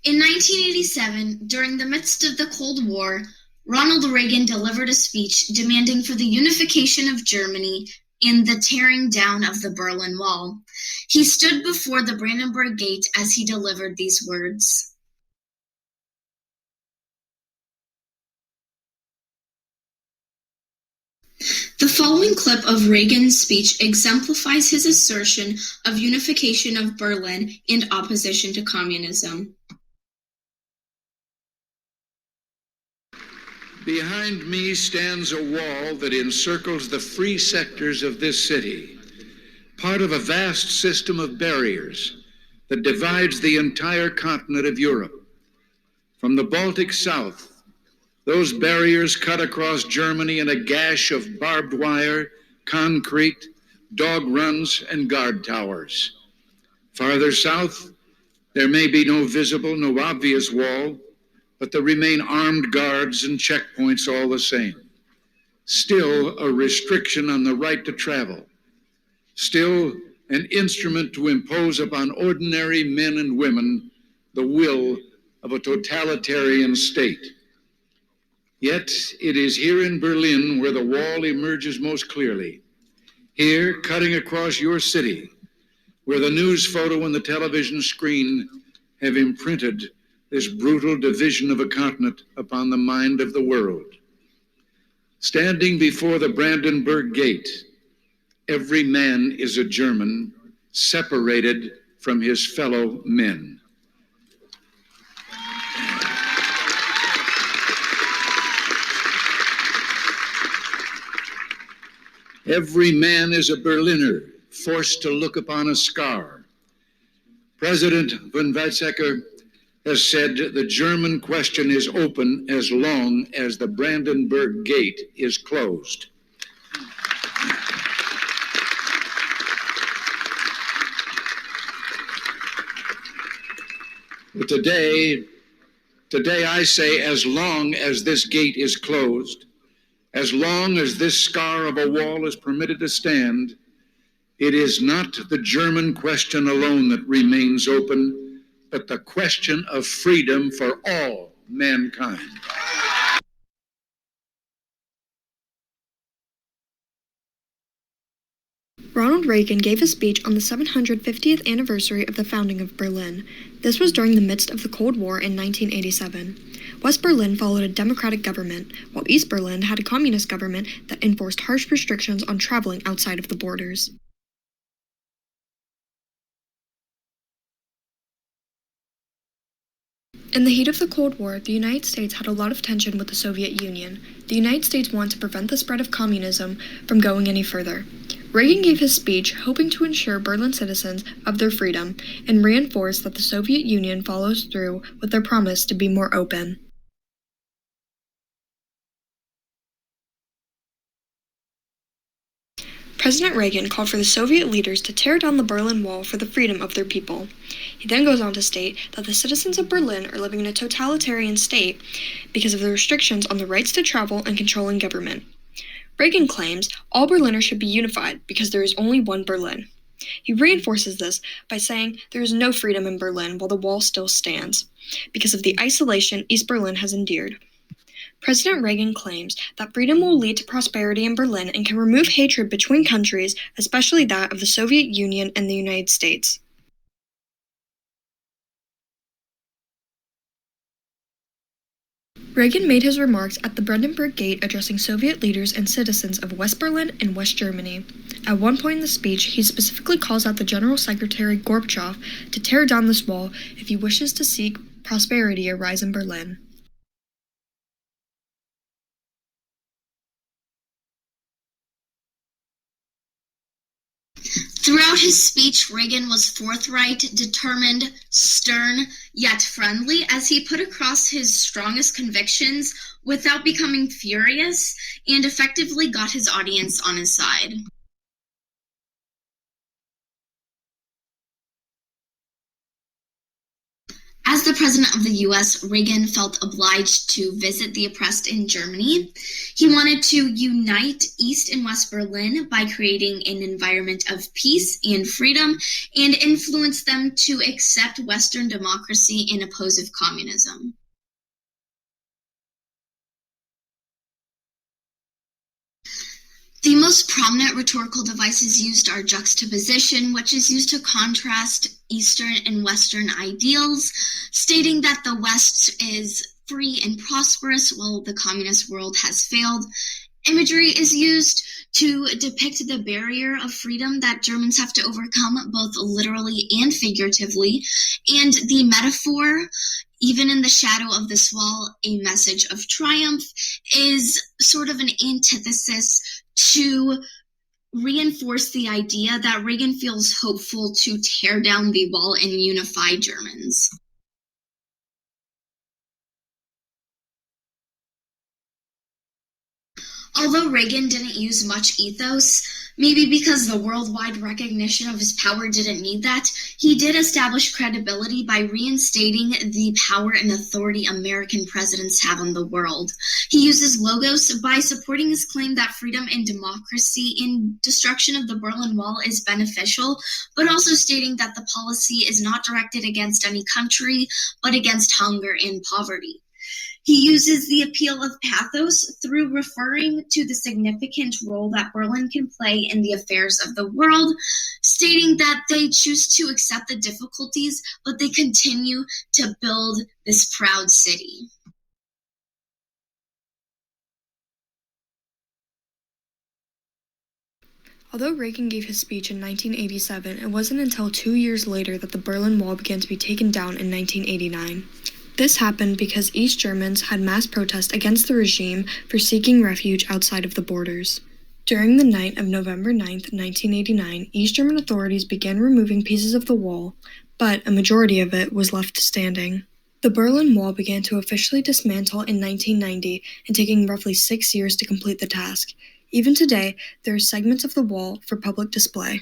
In 1987, during the midst of the Cold War, Ronald Reagan delivered a speech demanding for the unification of Germany and the tearing down of the Berlin Wall. He stood before the Brandenburg Gate as he delivered these words. The following clip of Reagan's speech exemplifies his assertion of unification of Berlin and opposition to communism. Behind me stands a wall that encircles the free sectors of this city, part of a vast system of barriers that divides the entire continent of Europe. From the Baltic south, those barriers cut across Germany in a gash of barbed wire, concrete, dog runs, and guard towers. Farther south, there may be no visible, no obvious wall, but there remain armed guards and checkpoints all the same. Still a restriction on the right to travel. Still an instrument to impose upon ordinary men and women the will of a totalitarian state. Yet it is here in Berlin where the wall emerges most clearly. Here, cutting across your city, where the news photo and the television screen have imprinted this brutal division of a continent upon the mind of the world. Standing before the Brandenburg Gate, every man is a German, separated from his fellow men. Every man is a Berliner, forced to look upon a scar. President von Weizsäcker has said the German question is open as long as the Brandenburg Gate is closed. But today I say, as long as this gate is closed, as long as this scar of a wall is permitted to stand, it is not the German question alone that remains open, but the question of freedom for all mankind. Ronald Reagan gave a speech on the 750th anniversary of the founding of Berlin. This was during the midst of the Cold War in 1987. West Berlin followed a democratic government, while East Berlin had a communist government that enforced harsh restrictions on traveling outside of the borders. In the heat of the Cold War, the United States had a lot of tension with the Soviet Union. The United States wanted to prevent the spread of communism from going any further. Reagan gave his speech hoping to ensure Berlin citizens of their freedom and reinforce that the Soviet Union follows through with their promise to be more open. President Reagan called for the Soviet leaders to tear down the Berlin Wall for the freedom of their people. He then goes on to state that the citizens of Berlin are living in a totalitarian state because of the restrictions on the rights to travel and controlling government. Reagan claims all Berliners should be unified because there is only one Berlin. He reinforces this by saying there is no freedom in Berlin while the wall still stands, because of the isolation East Berlin has endured. President Reagan claims that freedom will lead to prosperity in Berlin and can remove hatred between countries, especially that of the Soviet Union and the United States. Reagan made his remarks at the Brandenburg Gate addressing Soviet leaders and citizens of West Berlin and West Germany. At one point in the speech, he specifically calls out the General Secretary Gorbachev to tear down this wall if he wishes to seek prosperity arise in Berlin. Throughout his speech, Reagan was forthright, determined, stern, yet friendly as he put across his strongest convictions without becoming furious, and effectively got his audience on his side. As As the president of the US, Reagan felt obliged to visit the oppressed in Germany. He wanted to unite East and West Berlin by creating an environment of peace and freedom and influence them to accept Western democracy and oppose communism. The most prominent rhetorical devices used are juxtaposition, which is used to contrast Eastern and Western ideals, stating that the West is free and prosperous while the communist world has failed. Imagery is used to depict the barrier of freedom that Germans have to overcome, both literally and figuratively, and the metaphor, even in the shadow of this wall, a message of triumph, is sort of an antithesis to reinforce the idea that Reagan feels hopeful to tear down the wall and unify Germans. Although Reagan didn't use much ethos, maybe because the worldwide recognition of his power didn't need that, he did establish credibility by reinstating the power and authority American presidents have on the world. He uses logos by supporting his claim that freedom and democracy in destruction of the Berlin Wall is beneficial, but also stating that the policy is not directed against any country, but against hunger and poverty. He uses the appeal of pathos through referring to the significant role that Berlin can play in the affairs of the world, stating that they choose to accept the difficulties, but they continue to build this proud city. Although Reagan gave his speech in 1987, it wasn't until 2 years later that the Berlin Wall began to be taken down in 1989. This happened because East Germans had mass protest against the regime for seeking refuge outside of the borders. During the night of November 9, 1989, East German authorities began removing pieces of the wall, but a majority of it was left standing. The Berlin Wall began to officially dismantle in 1990, and taking roughly 6 years to complete the task. Even today, there are segments of the wall for public display.